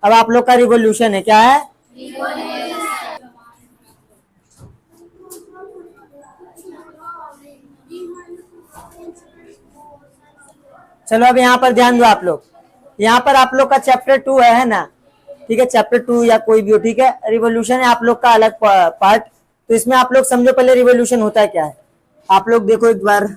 अब आप लोग का रिवोल्यूशन है, क्या है? चलो अब यहाँ पर ध्यान दो आप लोग। यहाँ पर आप लोग का चैप्टर 2 है ना, ठीक है, चैप्टर 2 या कोई भी हो, ठीक है। रिवोल्यूशन है आप लोग का अलग पार्ट। तो इसमें आप लोग समझो पहले रिवोल्यूशन होता है क्या है। आप लोग देखो एक बार,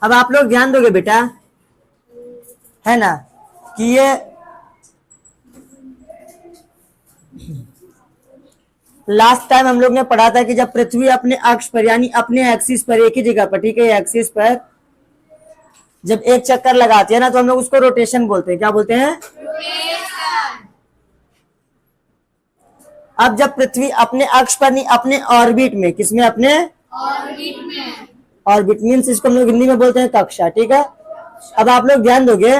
अब आप लोग ध्यान दोगे बेटा, है ना, कि ये लास्ट टाइम हम लोग ने पढ़ा था कि जब पृथ्वी अपने अक्ष पर यानी अपने एक्सिस पर एक ही जगह पर, ठीक है, एक्सिस पर जब एक चक्कर लगाती है ना, तो हम लोग उसको रोटेशन बोलते हैं। क्या बोलते हैं? अब जब पृथ्वी अपने अक्ष पर नहीं, अपने ऑर्बिट में, किसमें? अपने ऑर्बिट में। ऑर्बिट मीन्स इसको हम लोग हिंदी में बोलते हैं कक्षा, ठीक है। अब आप लोग ध्यान दोगे,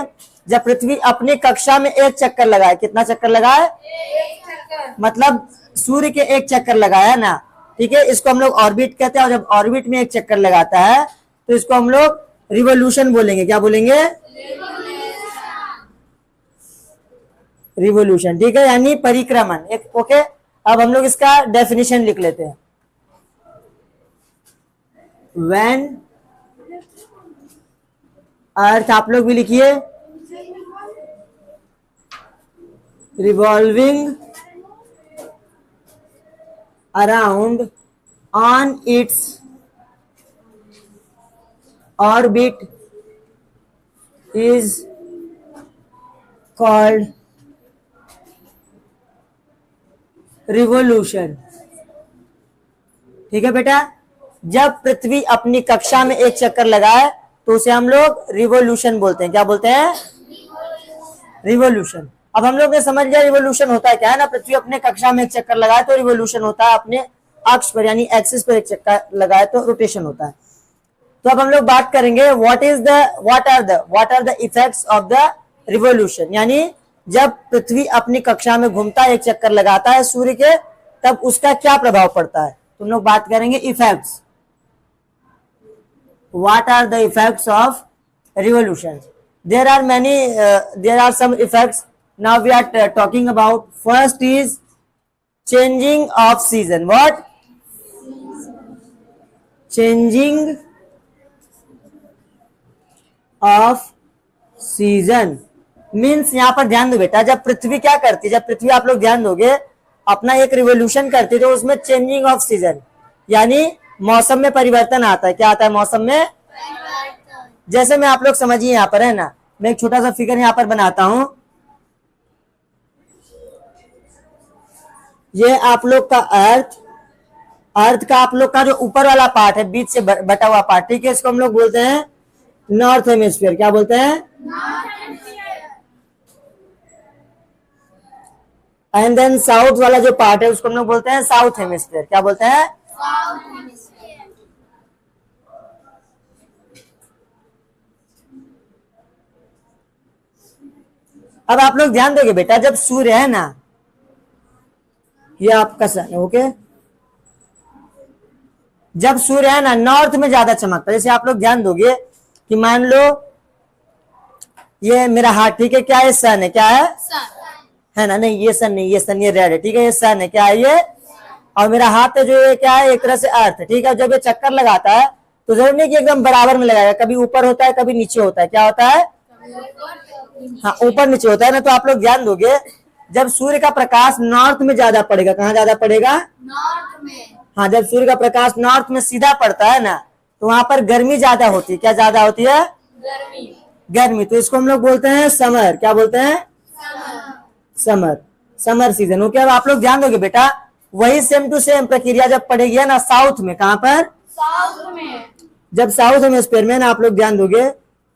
जब पृथ्वी अपने कक्षा में एक चक्कर लगाए, कितना चक्कर लगाए? एक चक्कर, मतलब सूर्य के एक चक्कर लगाया ना, ठीक है, इसको हम लोग ऑर्बिट कहते हैं। और जब ऑर्बिट में एक चक्कर लगाता है तो इसको हम लोग रिवोल्यूशन बोलेंगे। क्या बोलेंगे? रिवोल्यूशन, ठीक है, यानी परिक्रमण। एक ओके। अब हम लोग इसका डेफिनेशन लिख लेते हैं। व्हेन अर्थ, आप लोग भी लिखिए, revolving around on its orbit is called revolution. ठीक है बेटा, जब पृथ्वी अपनी कक्षा में एक चक्कर लगाए तो उसे हम लोग रिवोल्यूशन बोलते हैं। क्या बोलते हैं? रिवोल्यूशन। अब हम लोग ने समझ लिया रिवोल्यूशन होता है क्या, है ना। पृथ्वी अपने कक्षा में एक चक्कर लगाए तो रिवोल्यूशन होता है, अपने अक्ष पर यानी एक्सिस पर एक चक्कर लगाए तो रोटेशन होता है। तो अब हम लोग बात करेंगे what are the effects of the revolution, यानी जब पृथ्वी अपनी कक्षा में घूमता है, एक चक्कर लगाता है सूर्य के, तब उसका क्या प्रभाव पड़ता है। तुम लोग बात करेंगे effects. What are the effects of revolution? There are some effects. Now we are talking about, first is changing of season. What? Changing of season means, यहां पर ध्यान दो बेटा, जब पृथ्वी क्या करती है, जब पृथ्वी आप लोग ध्यान दोगे अपना एक रिवोल्यूशन करती है तो उसमें चेंजिंग ऑफ सीजन यानी मौसम में परिवर्तन आता है। क्या आता है मौसम में? जैसे मैं, आप लोग समझिए, यहाँ पर है ना, मैं एक छोटा सा फिगर यहाँ पर बनाता हूं। ये आप लोग का अर्थ का आप लोग का जो ऊपर वाला पार्ट है, बीच से बटा हुआ पार्ट, ठीक है, इसको हम लोग बोलते हैं नॉर्थ हेमिस्फीयर। क्या बोलते हैं? एंड देन साउथ वाला जो पार्ट है उसको हम लोग बोलते हैं साउथ हेमिस्फीयर। क्या बोलते हैं? अब आप लोग ध्यान दोगे बेटा, जब सूर्य है ना, ये आपका सन, ओके, जब सूर्य है ना नॉर्थ में ज्यादा चमकता है। जैसे आप लोग ध्यान दोगे कि मान लो ये मेरा हाथ, ठीक है, क्या है? सन है। क्या है? है ना, नहीं ये सन नहीं, ये सन, ये रेड है, ठीक है, ये सन है। क्या है ये? और मेरा हाथ है जो ये क्या है? एक तरह से अर्थ है, ठीक है। जब ये चक्कर लगाता है तो जरूर नहीं कि एकदम बराबर में लगाएगा, कभी ऊपर होता है कभी नीचे होता है। क्या होता है? हाँ, ऊपर नीचे होता है ना। तो आप लोग ध्यान दोगे, जब सूर्य का प्रकाश नॉर्थ में ज्यादा पड़ेगा, कहाँ ज्यादा पड़ेगा? नॉर्थ में। हाँ, जब सूर्य का प्रकाश नॉर्थ में सीधा पड़ता है ना, तो वहां पर गर्मी ज्यादा होती है। क्या ज्यादा होती है? गर्मी। तो इसको हम लोग बोलते हैं समर। क्या बोलते हैं? Summer season. ओके, अब आप लोग ध्यान दोगे बेटा, वही सेम टू सेम प्रक्रिया जब पड़ेगी है ना साउथ में। कहां पर? साउथ में। जब साउथ हेमिस्फीयर में ना, आप लोग ध्यान दोगे,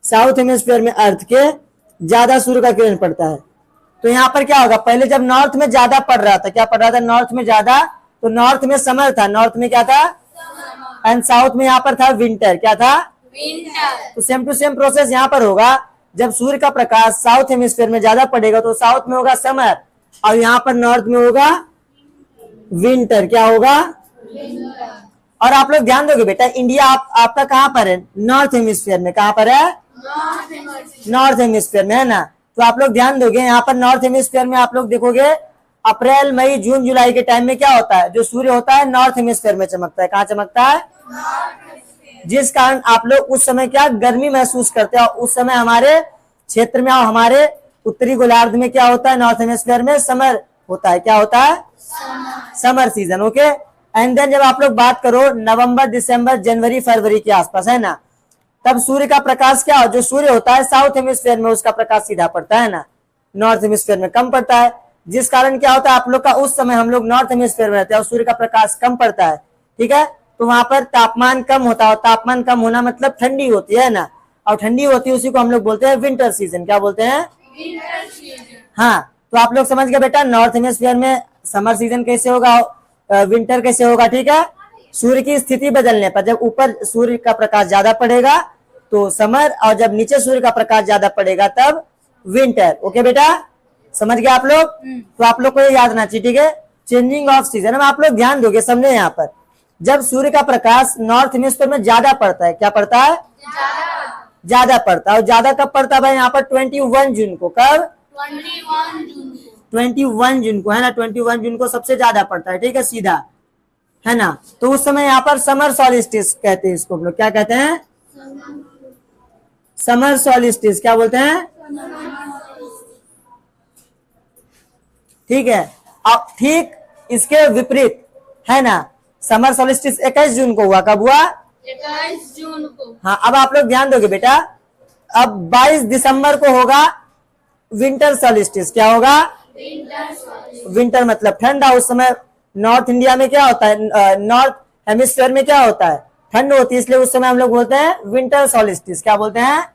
साउथ हेमिस्फीयर में अर्थ के ज्यादा सूर्य का किरण पड़ता है। तो यहाँ पर क्या होगा, पहले जब नॉर्थ में ज्यादा पड़ रहा था, क्या पड़ रहा था? नॉर्थ में ज्यादा, तो नॉर्थ में समर था, नॉर्थ में क्या था? एंड साउथ में यहाँ पर था विंटर। क्या था? विंटर। तो सेम टू सेम प्रोसेस यहाँ पर होगा, जब सूर्य का प्रकाश साउथ हेमिस्फीयर में ज्यादा पड़ेगा तो साउथ में होगा समर, और यहाँ पर नॉर्थ में होगा विंटर। क्या होगा? और आप लोग ध्यान दोगे बेटा, इंडिया आपका कहाँ पर है? नॉर्थ हेमिस्फीयर में। कहाँ पर है? नॉर्थ हेमिस्फीयर में, है ना। तो आप लोग ध्यान दोगे, यहाँ पर नॉर्थ हेमिस्फीयर में आप लोग देखोगे अप्रैल मई जून जुलाई के टाइम में क्या होता है, जो सूर्य होता है नॉर्थ हेमिस्फीयर में चमकता है। कहाँ चमकता है? जिस कारण आप लोग उस समय क्या गर्मी महसूस करते हैं, और उस समय हमारे क्षेत्र में और हमारे उत्तरी गोलार्ध में क्या होता है, नॉर्थ हेमिस्फीयर में समर होता है। क्या होता है? Summer season. Okay. And then जब आप लोग बात करो नवंबर दिसंबर जनवरी फरवरी के आसपास, है ना, तब सूर्य का प्रकाश क्या हो, जो सूर्य होता है साउथ हेमिस्फीयर में उसका प्रकाश सीधा पड़ता है ना, नॉर्थ हेमिस्फीयर में कम पड़ता है। जिस कारण क्या होता है आप लोग का, उस समय हम लोग नॉर्थ हेमिस्फीयर में रहते हैं और सूर्य का प्रकाश कम पड़ता है। ठीक है, तो वहां पर तापमान कम होता है, और तापमान कम होना मतलब ठंडी होती है ना, और ठंडी होती है उसी को हम लोग बोलते हैं विंटर सीजन। क्या बोलते हैं? हाँ, तो आप लोग समझ गए बेटा, नॉर्थ हेमिस्फीयर में समर सीजन कैसे होगा, विंटर कैसे होगा। ठीक है, सूर्य की स्थिति बदलने पर, जब ऊपर सूर्य का प्रकाश ज्यादा पड़ेगा तो समर, और जब नीचे सूर्य का प्रकाश ज्यादा पड़ेगा तब विंटर। ओके बेटा, समझ गए आप लोग? तो आप लोग को ये याद रखना चाहिए। ठीक है, चेंजिंग ऑफ सीजन, आप लोग ध्यान दोगे, समझे यहाँ पर, जब सूर्य का प्रकाश नॉर्थ हेमिस्फीयर में ज्यादा पड़ता है, क्या पड़ता है? ज्यादा पड़ता है। और ज्यादा कब पड़ता है भाई? यहाँ पर 21 जून को। कब? 21 जून को, है ना, 21 जून को सबसे ज्यादा पड़ता है। ठीक है, सीधा, है ना। तो उस समय यहाँ पर समर सॉलिस्टिस कहते हैं इसको हम लोग। क्या कहते हैं? Summer solstice. क्या बोलते हैं? ठीक है, अब ठीक इसके विपरीत, है ना, समर सॉलिस्टिस 21 जून को हुआ। कब हुआ? 21 जून को। हाँ, अब आप लोग ध्यान दोगे बेटा, अब 22 दिसंबर को होगा विंटर सॉलिस्टिस। क्या होगा? विंटर मतलब ठंडा। उस समय नॉर्थ इंडिया में क्या होता है, नॉर्थ हेमिस्फीयर में क्या होता है, ठंड होती है, इसलिए उस समय हम लोग बोलते हैं विंटर सॉलिस्टिस। क्या बोलते हैं?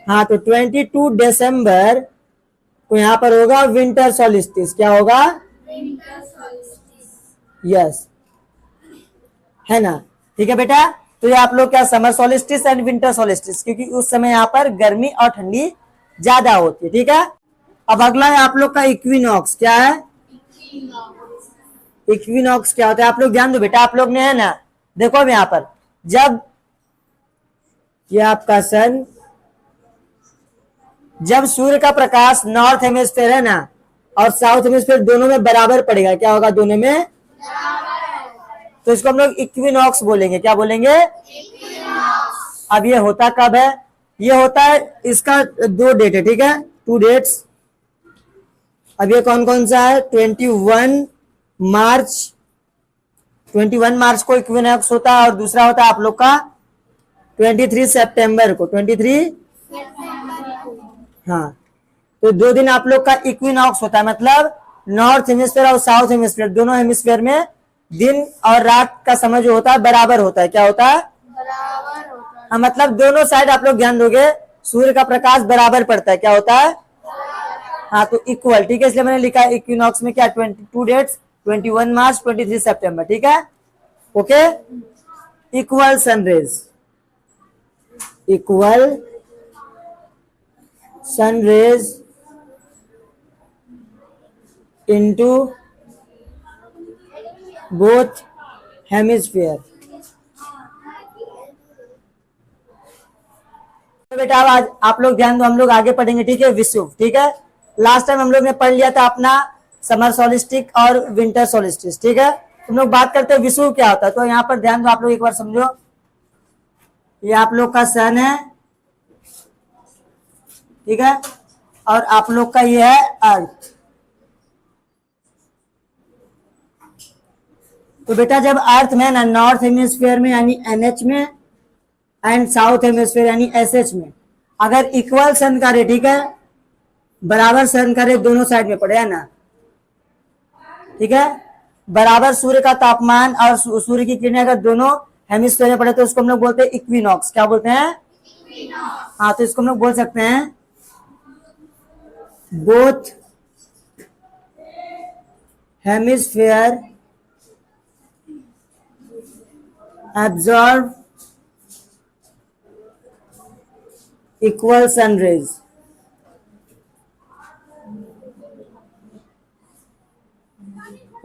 हाँ, तो 22 दिसंबर को यहाँ पर होगा विंटर सॉलिस्टिस। क्या होगा? यस, है ना। ठीक है बेटा, तो ये आप लोग क्या, summer solstice and winter solstice, क्योंकि उस समय यहाँ पर गर्मी और ठंडी ज्यादा होती है। ठीक है, अब अगला है आप लोग का इक्विनॉक्स। क्या है? इक्विनॉक्स क्या होता है? आप लोग ध्यान दो बेटा, आप लोग ने, है ना, देखो अब यहाँ पर, जब ये आपका सन, जब सूर्य का प्रकाश नॉर्थ हेमिस्फीयर, है ना, और साउथ हेमिस्फीयर दोनों में बराबर पड़ेगा, क्या होगा? दोनों में, तो इसको हम लोग इक्विनॉक्स बोलेंगे। क्या बोलेंगे? अब ये होता कब है? ये होता है, इसका 2 डेट है। ठीक है, 2 डेट्स। अब ये कौन कौन सा है? 21 मार्च, 21 मार्च को इक्विनॉक्स होता है, और दूसरा होता है आप लोग का 23 सितंबर को। 23, हाँ, तो 2 दिन आप लोग का इक्विनॉक्स होता है, मतलब नॉर्थ हेमिस्फीयर और साउथ हेमिस्फीयर दोनों हेमिस्फीयर में दिन और रात का समय जो होता है बराबर होता है। क्या होता है? बराबर होता है। हाँ, मतलब दोनों साइड आप लोग ध्यान दोगे, सूर्य का प्रकाश बराबर पड़ता है। क्या होता है? हाँ, तो इक्वल। ठीक है, इसलिए मैंने लिखा है इक्विनॉक्स में क्या, 22 डेट्स, 21 मार्च, 23 सितंबर। ठीक है, okay. Equal sun rays, equal sun rays into both hemisphere. तो बेटा आज आप लोग ध्यान दो, हम लोग आगे पढ़ेंगे। ठीक है, विषुव। ठीक है, लास्ट टाइम हम लोग ने पढ़ लिया था अपना समर सॉलिस्टिक और विंटर सॉलिस्टिस। ठीक है, हम लोग बात करते हैं विषुव क्या होता है। तो यहाँ पर ध्यान दो, आप लोग एक बार समझो, ये आप लोग का सन है, ठीक है, और आप लोग का ये है अर्थ। तो बेटा जब अर्थ में ना, नॉर्थ हेमिस्फीयर में यानी NH में, एंड साउथ हेमिस्फीयर यानी SH में, अगर इक्वल सन का रे, ठीक है, बराबर सन का रे दोनों साइड में पड़े, है ना, ठीक है, बराबर सूर्य का तापमान और सूर्य की किरणें अगर दोनों हेमिस्फीयर में पड़े तो उसको हम लोग बोलते हैं इक्विनॉक्स। क्या बोलते हैं? हाँ, तो इसको हम लोग बोल सकते हैं both hemisphere absorb equal sun rays।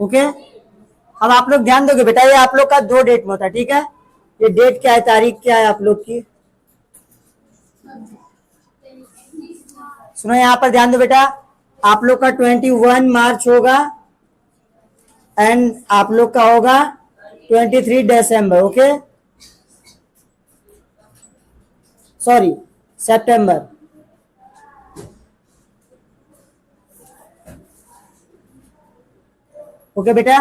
Okay, अब आप लोग ध्यान दोगे बेटा, ये आप लोग का 2 डेट में होता है, ठीक है। ये डेट क्या है, तारीख क्या है आप लोग की, सुनो यहाँ पर ध्यान दो बेटा। आप लोग का 21 मार्च होगा एंड आप लोग का होगा 23 दिसंबर, ओके, सॉरी सितंबर। ओके बेटा,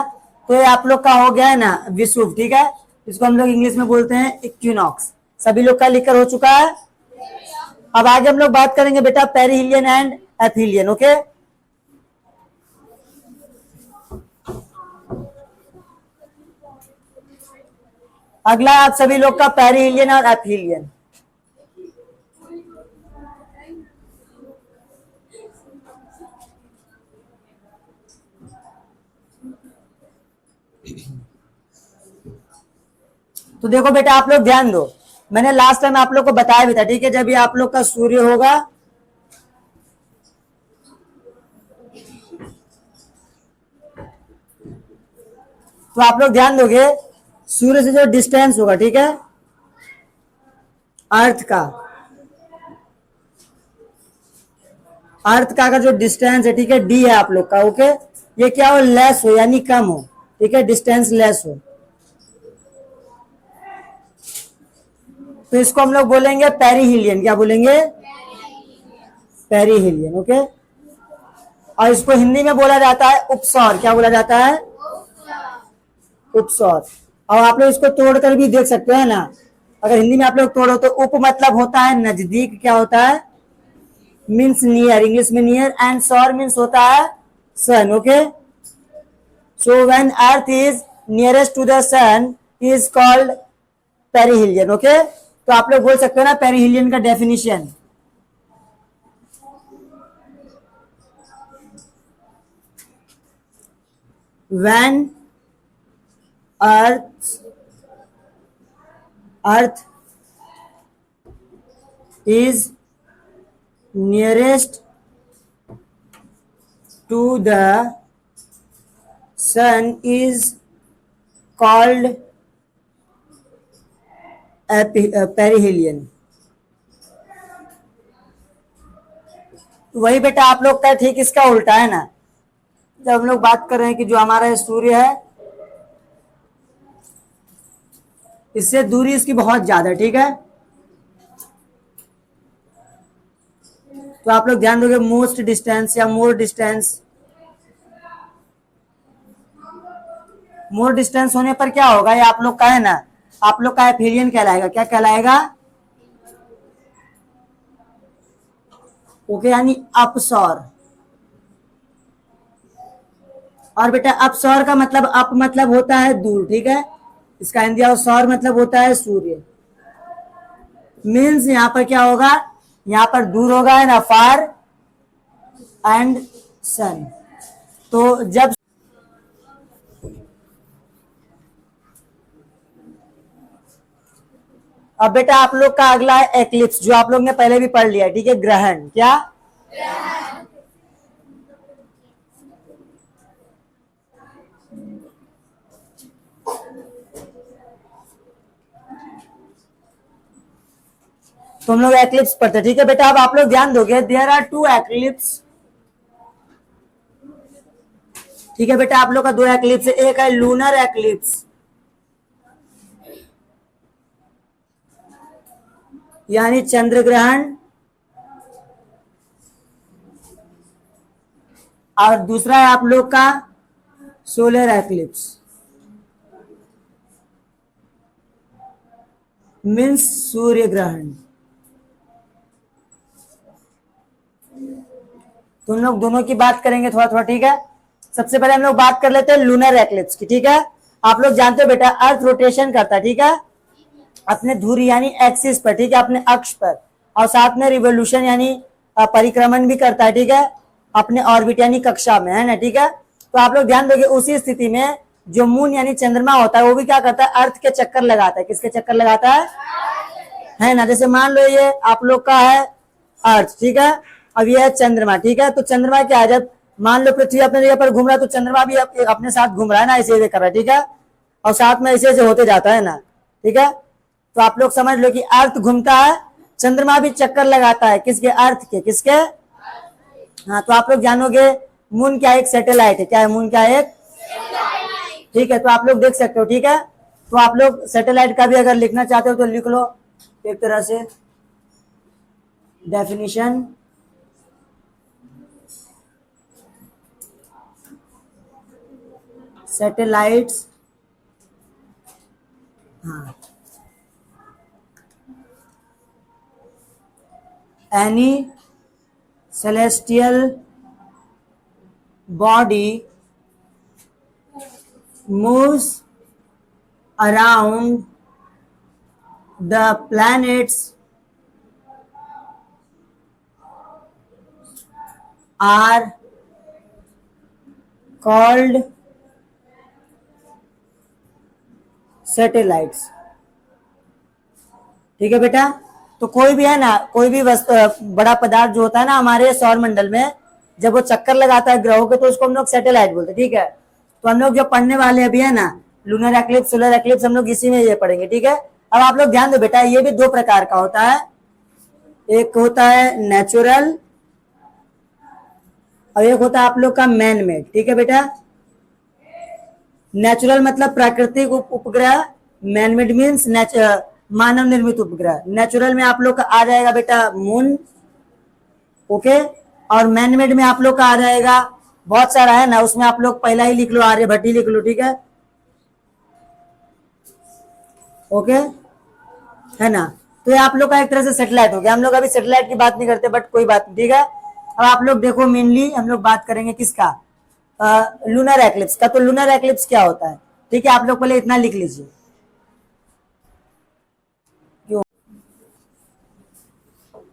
तो ये आप लोग का हो गया है ना विषुव, ठीक है। इसको हम लोग इंग्लिश में बोलते हैं इक्विनॉक्स। सभी लोग का लिखकर हो चुका है। अब आगे हम लोग बात करेंगे बेटा पेरिहिलियन एंड एपीलियन, ओके। अगला आप सभी लोग का पेरिहिलियन और एपीलियन। तो देखो बेटा आप लोग ध्यान दो, मैंने लास्ट टाइम आप लोग को बताया भी था, ठीक है। जब ये आप लोग का सूर्य होगा तो आप लोग ध्यान दोगे सूर्य से जो डिस्टेंस होगा, ठीक है, अर्थ का का जो डिस्टेंस है, ठीक है, डी है आप लोग का, ओके। ये क्या हो, लेस हो यानी कम हो, ठीक है, डिस्टेंस लेस हो, तो इसको हम लोग बोलेंगे पेरिहिलियन। क्या बोलेंगे, पेरिहिलियन, ओके। और इसको हिंदी में बोला जाता है उपसौर। क्या बोला जाता है, उपसौर। और आप लोग इसको तोड़कर भी देख सकते हैं ना, अगर हिंदी में आप लोग तोड़ो तो उप मतलब होता है नजदीक, क्या होता है, मीन्स नियर, इंग्लिश में नियर, एंड सौर मीन्स होता है sun, okay. So when earth is nearest to the sun is called perihelion, okay. तो आप लोग बोल सकते हो ना पेरिहिलियन का definition, when earth is nearest to the sun is called perihelion। वही बेटा आप लोग का ठीक इसका उल्टा है ना। जब हम लोग बात कर रहे हैं कि जो हमारा सूर्य है इससे दूरी इसकी बहुत ज्यादा, ठीक है। तो आप लोग ध्यान दोगे मोस्ट डिस्टेंस या मोर डिस्टेंस। मोर डिस्टेंस होने पर क्या होगा, ये आप लोग का है ना, आप लोग का एफिलियन कहलाएगा। क्या कहलाएगा, ओके, यानी अपसौर। और बेटा अपसौर का मतलब अप मतलब होता है दूर, ठीक है। इसका हिंदी और सौर मतलब होता है सूर्य। मीन्स यहां पर क्या होगा, यहां पर दूर होगा है ना, फार एंड सन। तो जब अब बेटा आप लोग का अगला है एक्लिप्स, जो आप लोग ने पहले भी पढ़ लिया, ठीक है, ग्रहण। क्या, तो हम लोग एक्लिप्स पढ़ते, ठीक है बेटा। अब आप लोग ध्यान दोगे, देयर आर 2 एक्लिप्स, ठीक है बेटा। आप लोग का 2 एक्लिप्स है, एक है लूनर एक्लिप्स यानी चंद्र ग्रहण, और दूसरा है आप लोग का सोलर एक्लिप्स मीन्स सूर्य ग्रहण। तो हम लोग दोनों की बात करेंगे थोड़ा थोड़ा, ठीक है। सबसे पहले हम लोग बात कर लेते हैं लूनर एक्लिप्स की, ठीक है। आप लोग जानते हो बेटा अर्थ रोटेशन करता है, ठीक है, अपने धुरी यानी एक्सिस पर, ठीक है, अपने अक्ष पर, और साथ में रिवोल्यूशन यानी परिक्रमण भी करता है, ठीक है, अपने ऑर्बिट यानी कक्षा में, है ना, ठीक है। तो आप लोग ध्यान दोगे उसी स्थिति में जो मून यानी चंद्रमा होता है वो भी क्या करता है, अर्थ के चक्कर लगाता है। किसके चक्कर लगाता है ना। जैसे मान लो ये आप लोग का है अर्थ, ठीक है, अब ये है चंद्रमा, ठीक है। तो चंद्रमा क्या है, जब मान लो पृथ्वी अपने जगह पर घूम रहा है तो चंद्रमा भी अपने साथ घूम रहा है ना, ऐसे ऐसे कर रहा है, ठीक है, और साथ में ऐसे ऐसे होते जाता है ना, ठीक है। तो आप लोग समझ लो कि अर्थ घूमता है, चंद्रमा भी चक्कर लगाता है, किसके? अर्थ के, किसके? हाँ, तो आप लोग जानोगे मून क्या एक सैटेलाइट है, क्या है मून? क्या है एक, ठीक है। तो आप लोग देख सकते हो, ठीक है। तो आप लोग सैटेलाइट का भी अगर लिखना चाहते हो तो लिख लो एक तरह से डेफिनेशन। सैटेलाइट्स, हाँ, any celestial body moves around the planets are called satellites, ठीक है बेटा। तो कोई भी है ना, कोई भी वस्तु, बड़ा पदार्थ जो होता है ना हमारे सौर मंडल में, जब वो चक्कर लगाता है ग्रहों के तो उसको हम लोग सैटेलाइट बोलते हैं, ठीक है। तो हम लोग जो पढ़ने वाले अभी है ना, लूनर एक्लिप्स, सोलर एक्लिप्स, हम लोग इसी में ये पढ़ेंगे, ठीक है। अब आप लोग ध्यान दो बेटा, ये भी दो प्रकार का होता है, एक होता है नेचुरल और एक होता है आप लोग का मैन मेड, ठीक है बेटा। नेचुरल मतलब प्राकृतिक उपग्रह, मैन मेड मीन्स मानव निर्मित उपग्रह। नेचुरल में आप लोग का आ जाएगा बेटा मून, ओके, और मैनमेड में आप लोग का आ जाएगा बहुत सारा है ना, उसमें आप लोग पहला ही लिख लो, आर्यभट्ट ही लिख लो, ठीक है, ओके, है ना। तो ये आप लोग का एक तरह से सैटेलाइट हो गया। हम लोग अभी सैटेलाइट की बात नहीं करते, बट कोई बात नहीं, ठीक है। अब आप लोग देखो, मेनली हम लोग बात करेंगे किसका? लूनर एक्लिप्स का। तो लूनर एक्लिप्स क्या होता है, ठीक है, आप लोग पहले इतना लिख लीजिए।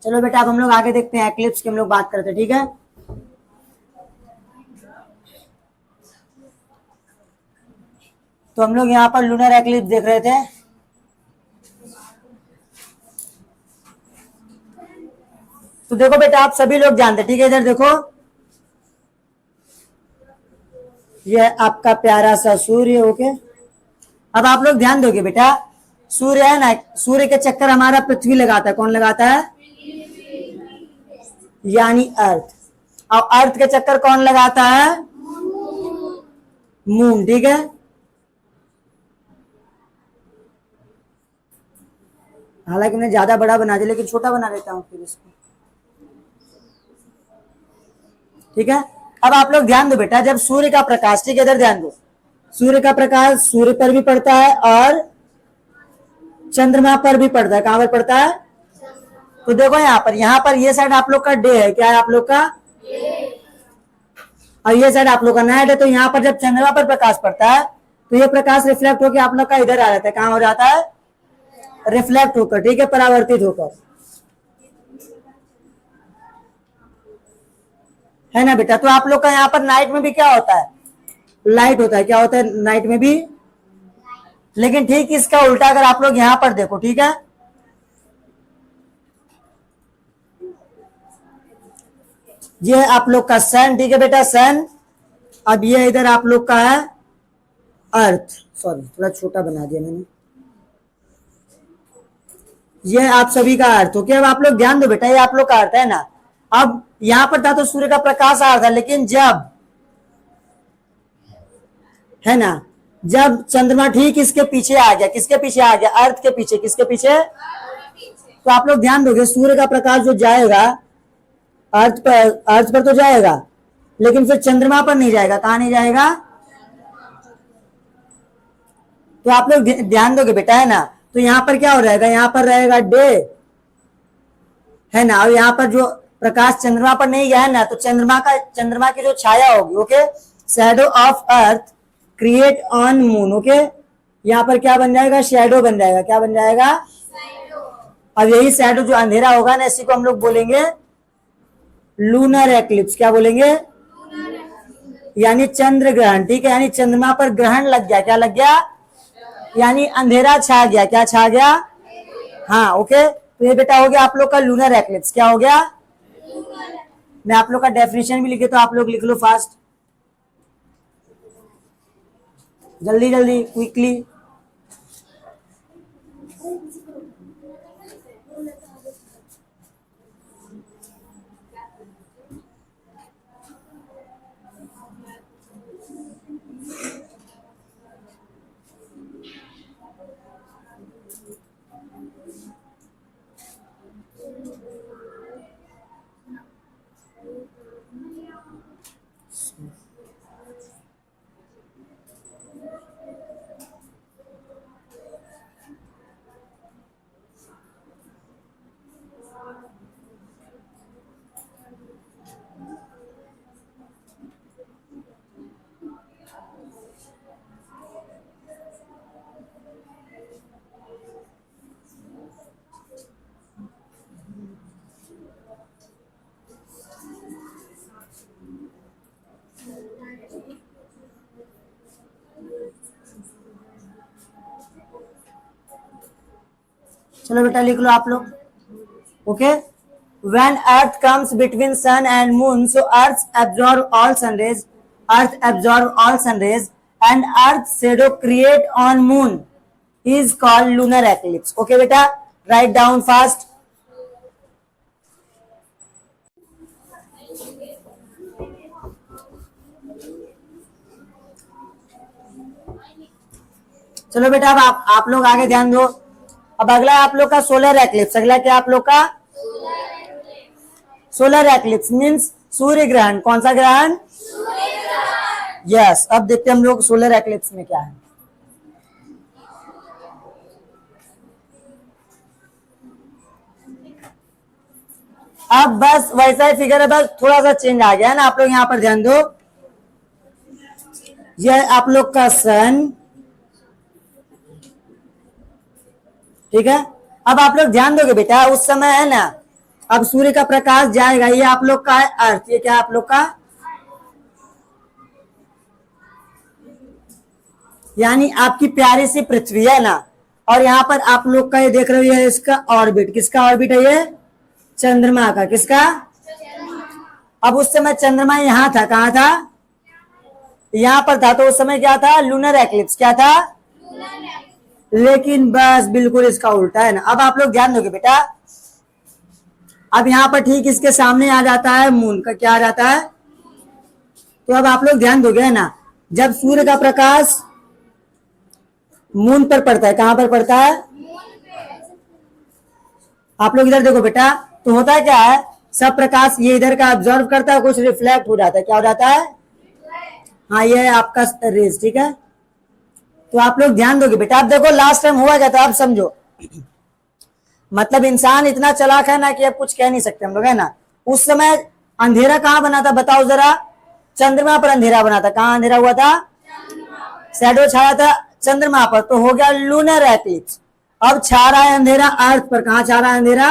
चलो बेटा, अब हम लोग आगे देखते हैं, एक्लिप्स की हम लोग बात करते हैं, ठीक है। तो हम लोग यहाँ पर लूनर एक्लिप्स देख रहे थे। तो देखो बेटा, आप सभी लोग जानते हैं, ठीक है, इधर देखो, ये आपका प्यारा सा सूर्य, ओके। अब आप लोग ध्यान दोगे बेटा, सूर्य है ना, सूर्य के चक्कर हमारा पृथ्वी लगाता है, कौन लगाता है? यानी अर्थ। और अर्थ के चक्कर कौन लगाता है? मून, ठीक है। हालांकि मैं ज्यादा बड़ा बना दिया, लेकिन छोटा बना देता हूं फिर इसको, ठीक है। अब आप लोग ध्यान दो बेटा, जब सूर्य का प्रकाश, ठीक है, इधर ध्यान दो, सूर्य का प्रकाश सूर्य पर भी पड़ता है और चंद्रमा पर भी पड़ता है। कहां पर पड़ता है? तो देखो यहाँ पर ये साइड आप लोग का डे है, क्या है आप लोग का? और ये साइड आप लोग का नाइट है। तो यहाँ पर जब चंद्रमा पर प्रकाश पड़ता है तो ये प्रकाश रिफ्लेक्ट होकर आप लोग का इधर आ जाता है। कहां हो जाता है? रिफ्लेक्ट होकर, ठीक है, परावर्तित होकर, है ना बेटा। तो आप लोग का यहाँ पर नाइट में भी क्या होता है? लाइट होता है। क्या होता है नाइट में भी? लेकिन ठीक इसका उल्टा अगर आप लोग यहाँ पर देखो, ठीक है, ये आप लोग का सन, ठीक है बेटा, सन। अब ये इधर आप लोग का है अर्थ, सॉरी थोड़ा छोटा बना दिया मैंने, ये आप सभी का अर्थ हो गया। अब आप लोग ध्यान दो बेटा, ये आप लोग का अर्थ है ना। अब यहां पर था तो सूर्य का प्रकाश आ रहा था, लेकिन जब, है ना, जब चंद्रमा ठीक इसके पीछे आ गया, किसके पीछे आ गया? अर्थ के पीछे। किसके पीछे? तो आप लोग ध्यान दोगे, सूर्य का प्रकाश जो जाएगा अर्थ पर तो जाएगा, लेकिन फिर चंद्रमा पर नहीं जाएगा। कहां नहीं जाएगा? तो आप लोग ध्यान दोगे बेटा, है ना। तो यहां पर क्या हो रहेगा? यहां पर रहेगा डे, है ना, और यहां पर जो प्रकाश चंद्रमा पर नहीं गया है ना, तो चंद्रमा की जो छाया होगी, okay, shadow of earth create on moon, okay, यहाँ पर क्या बन जाएगा? शैडो बन जाएगा। क्या बन जाएगा? अब यही शैडो जो अंधेरा होगा ना, इसी को हम लोग बोलेंगे लूनर एक्लिप्स। क्या बोलेंगे? यानी चंद्र ग्रहण, ठीक है, यानी चंद्रमा पर ग्रहण लग गया। क्या लग गया? यानी अंधेरा छा गया। क्या छा गया? हाँ, ओके। तो ये बेटा हो गया आप लोग का लूनर एक्लिप्स। क्या हो गया? मैं आप लोग का डेफिनेशन भी लिखे तो आप लोग लिख लो फास्ट, जल्दी जल्दी, क्विकली। चलो बेटा लिख लो आप लोग, okay. When Earth comes between sun and moon, so Earth absorb all sun rays, and Earth's shadow create on moon is called lunar eclipse. Okay बेटा, write down fast. चलो बेटा अब आप लोग आगे ध्यान दो। अब अगला आप लोग का सोलर एक्लिप्स। अगला क्या आप लोग का? सोलर एक्लिप्स मीन्स सूर्य ग्रहण। कौन सा ग्रहण? यस। अब देखते हैं हम लोग सोलर एक्लिप्स में क्या है। अब बस वैसा ही फिगर है, बस थोड़ा सा चेंज आ गया है ना। आप लोग यहाँ पर ध्यान दो, यह आप लोग का सन, ठीक है। अब आप लोग ध्यान दोगे बेटा, उस समय है ना, अब सूर्य का प्रकाश जाएगा, ये आप लोग का है अर्थ, ये क्या आप लोग का, यानी आपकी प्यारी सी पृथ्वी है ना, और यहाँ पर आप लोग का ये देख रहे हो, ये इसका ऑर्बिट। किसका ऑर्बिट है ये? चंद्रमा का। किसका? अब उस समय चंद्रमा यहाँ था, कहाँ था? यहाँ पर था, तो उस समय क्या था? Lunar eclipse. क्या था? लेकिन बस बिल्कुल इसका उल्टा है ना। अब आप लोग ध्यान दोगे बेटा, अब यहाँ पर ठीक इसके सामने आ जाता है मून का, क्या आ जाता है? तो अब आप लोग ध्यान दोगे है ना, जब सूर्य का प्रकाश मून पर पड़ता है, कहां पर पड़ता है? आप लोग इधर देखो बेटा, तो होता है क्या है, सब प्रकाश ये इधर का ऑब्जर्व करता है, कुछ रिफ्लेक्ट हो जाता है। क्या हो जाता है? हाँ, ये है आपका रेज, ठीक है। तो आप लोग ध्यान दोगे बेटा। अब देखो लास्ट टाइम हुआ क्या था, अब समझो। मतलब इंसान इतना चालाक है ना कि अब कुछ कह नहीं सकते हम लोग, है ना। उस समय अंधेरा कहां बना था, बताओ जरा? चंद्रमा पर अंधेरा बना था। कहां अंधेरा हुआ था? शैडो छाया था चंद्रमा पर, तो हो गया लूनर एक्लिप्स। अब छा रहा है अंधेरा अर्थ पर। कहां छा रहा है अंधेरा?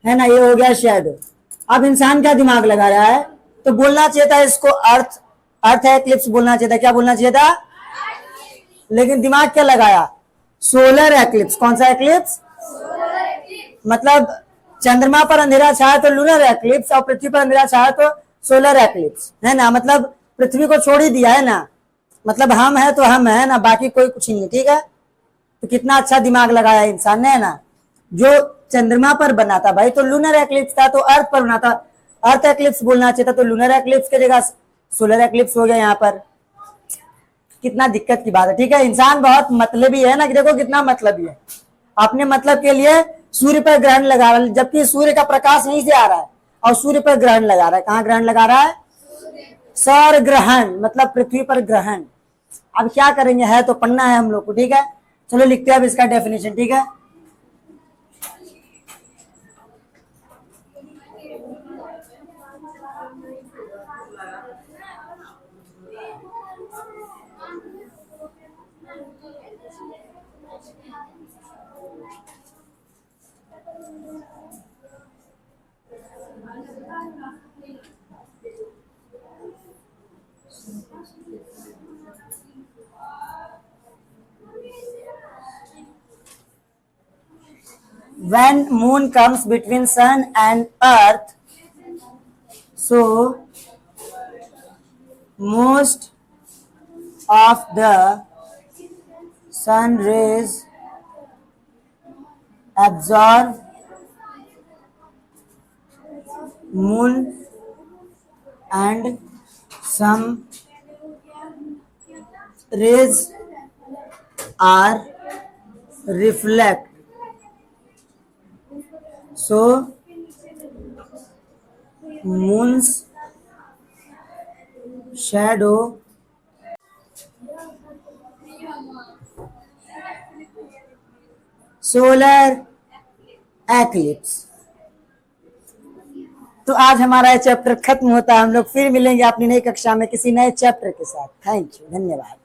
है ना, ये हो गया शैडो। अब इंसान क्या दिमाग लगा रहा है, तो बोलना चाहिए था इसको अर्थ एक्लिप्स बोलना चाहिए था। क्या बोलना चाहिए था? लेकिन दिमाग क्या लगाया? Solar eclipse. कौन सा एक्लिप्स? मतलब चंद्रमा पर अंधेरा छाया तो लूनर एक्लिप्स, और पृथ्वी पर अंधेरा छाया तो सोलर एक्लिप्स, है ना। मतलब पृथ्वी को छोड़ ही दिया है ना, मतलब हम है तो हम है ना, बाकी कोई कुछ नहीं, ठीक है। तो कितना अच्छा दिमाग लगाया इंसान ने, है ना। जो चंद्रमा पर बना था भाई तो लूनर एक्लिप्स था, तो अर्थ पर बना था, अर्थ एक्लिप्स बोलना चाहिए था, तो लूनर एक्लिप्स की जगह सोलर एक्लिप्स हो गया यहाँ पर। कितना दिक्कत की बात है, ठीक है। इंसान बहुत मतलबी है ना, कि देखो कितना मतलबी है, अपने मतलब के लिए सूर्य पर ग्रहण लगा रहा है, जबकि सूर्य का प्रकाश यहीं से आ रहा है और सूर्य पर ग्रहण लगा रहा है। कहाँ ग्रहण लगा रहा है? सौर ग्रहण, मतलब पृथ्वी पर ग्रहण। अब क्या करेंगे, है तो पढ़ना है हम लोग को, ठीक है। चलो लिखते हैं अब इसका डेफिनेशन, ठीक है। When moon comes between sun and earth, So most of the sun rays absorb moon and some rays are reflect. So moon's shadow solar eclipse. तो आज हमारा ये चैप्टर खत्म होता है। हम लोग फिर मिलेंगे अपनी नई कक्षा में किसी नए चैप्टर के साथ। थैंक यू, धन्यवाद।